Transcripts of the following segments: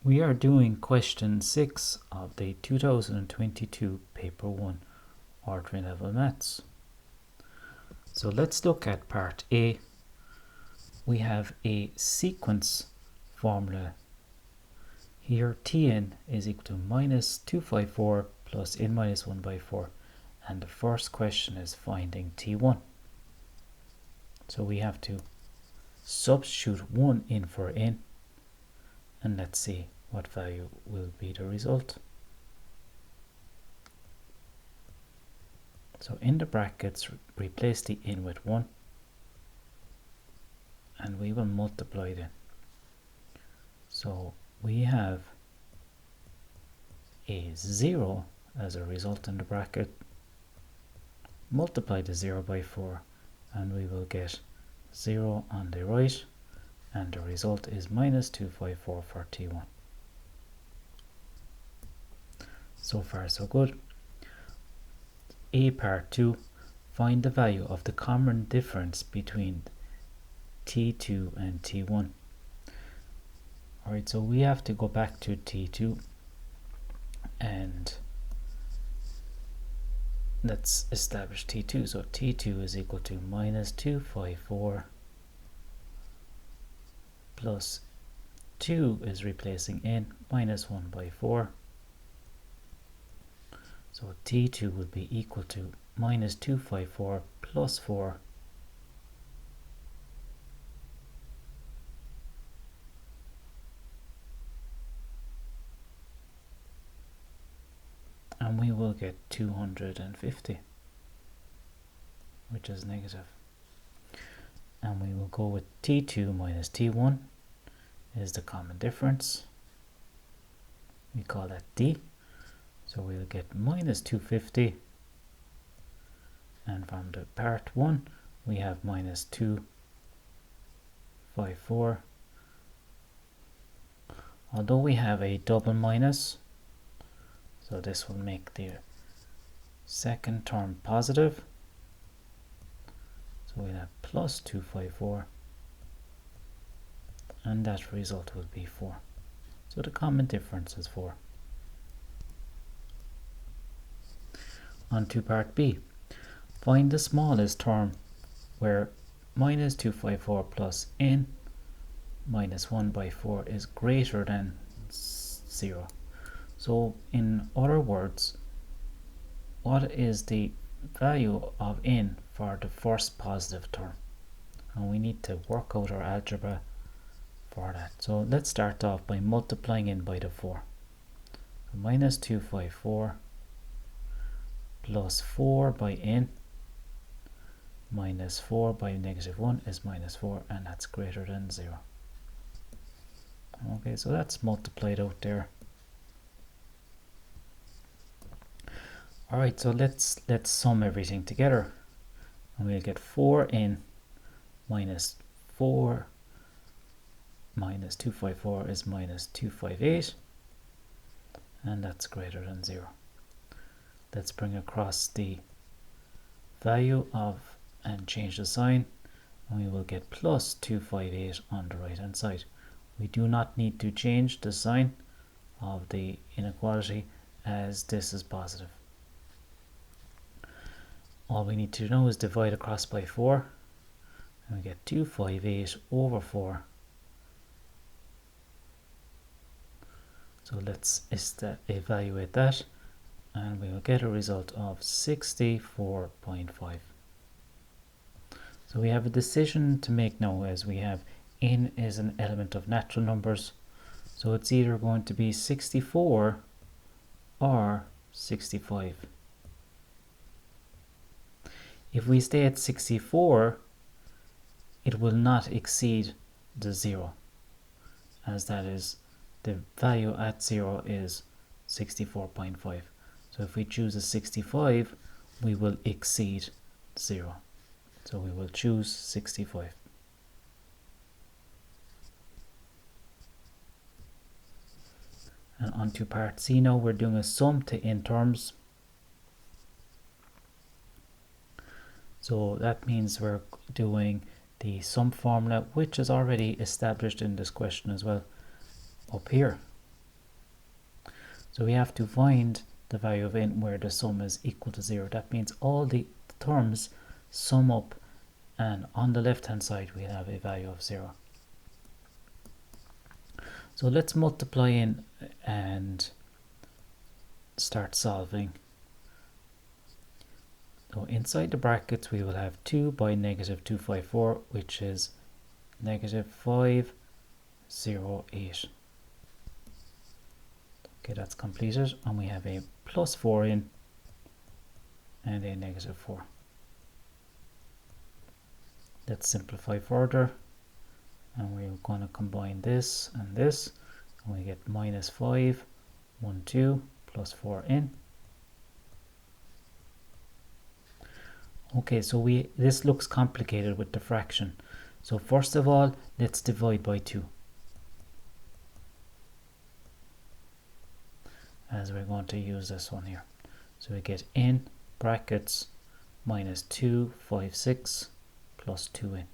We are doing question 6 of the 2022 paper 1 ordinary level maths. So let's look at part A. We have a sequence formula. Here Tn is equal to minus 254 plus n minus 1 by 4, and the first question is finding T1. So we have to substitute 1 in for n, and let's see what value will be the result. So in the brackets, replace the n with 1, and we will multiply them. So we have a 0 as a result in the bracket. Multiply the 0 by 4, and we will get 0 on the right, and the result is minus 254 for T1. So far so good. A part 2, find the value of the common difference between T2 and T1. Alright, so we have to go back to T2 and let's establish T2. So T2 is equal to minus 254 plus 2 is replacing n, minus 1 by 4. So T2 will be equal to minus 254 plus 4 and we will get 250, which is negative. And we will go with T2 minus T1 is the common difference. We call that D. So we'll get minus 250, and from the part 1 we have minus 254. Although we have a double minus, so this will make the second term positive. So we'll have plus 254, and that result will be 4. So the common difference is 4. On to part B. Find the smallest term where minus 254 plus n minus 1 by 4 is greater than 0. So in other words, what is the value of n for the first positive term? And we need to work out our algebra for that. So let's start off by multiplying n by the 4. So minus 254 plus 4 by n minus 4 by negative 1 is minus 4, and that's greater than 0. Okay, so that's multiplied out there. Alright, so let's sum everything together, and we'll get 4n minus 4 minus 254 is minus 258, and that's greater than 0. Let's bring across the value of and change the sign, and we will get plus 258 on the right hand side. We do not need to change the sign of the inequality as this is positive. All we need to know is divide across by 4, and we get 258 over 4. So let's evaluate that, and we will get a result of 64.5. So we have a decision to make now, as we have n is an element of natural numbers, so it's either going to be 64 or 65. If we stay at 64, it will not exceed the 0, as that is the value at 0 is 64.5. So if we choose a 65, we will exceed 0. So we will choose 65. And on to part C now. We're doing a sum to n terms. So that means we're doing the sum formula, which is already established in this question as well, up here. So we have to find the value of n where the sum is equal to 0. That means all the terms sum up, and on the left hand side we'll have a value of 0. So let's multiply in and start solving. So inside the brackets we will have 2 by negative 254, which is negative 508. Okay, that's completed, and we have a plus 4 in and a negative 4. Let's simplify further, and we're going to combine this, and we get minus 5, 1, 2, plus 4 in. Okay, so this looks complicated with the fraction. So first of all, let's divide by 2. As we're going to use this one here. So we get in brackets minus 256 plus 2 in.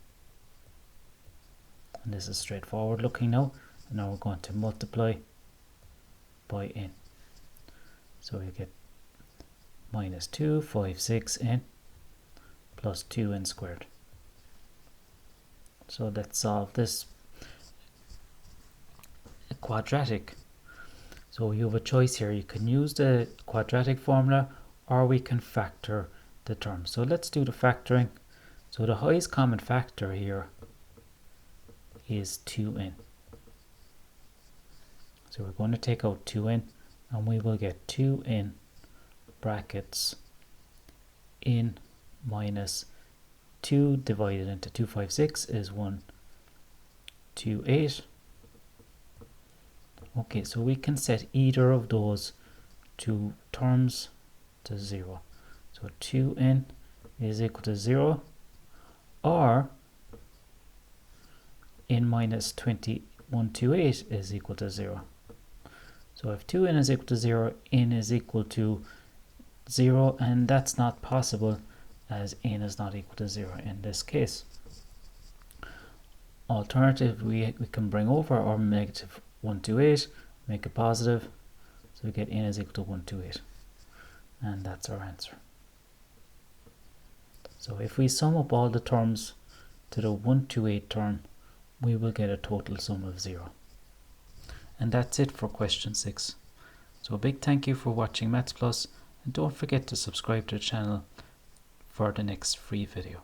And this is straightforward looking now. And now we're going to multiply by in. So we get minus 256 in plus 2 in squared. So let's solve this quadratic. So you have a choice here. You can use the quadratic formula, or we can factor the term. So let's do the factoring. So the highest common factor here is 2n. So we're going to take out 2n, and we will get 2n brackets in minus 2 divided into 256 is 128. Okay, so we can set either of those two terms to 0. So 2n is equal to 0, or n minus 128 is equal to 0. So if 2n is equal to 0, n is equal to 0, and that's not possible as n is not equal to 0 in this case. Alternatively, we can bring over our negative 128, make it positive, so we get n is equal to 128, and that's our answer. So if we sum up all the terms to the 128 term, we will get a total sum of 0. And that's it for question 6. So a big thank you for watching Maths Plus, and don't forget to subscribe to the channel for the next free video.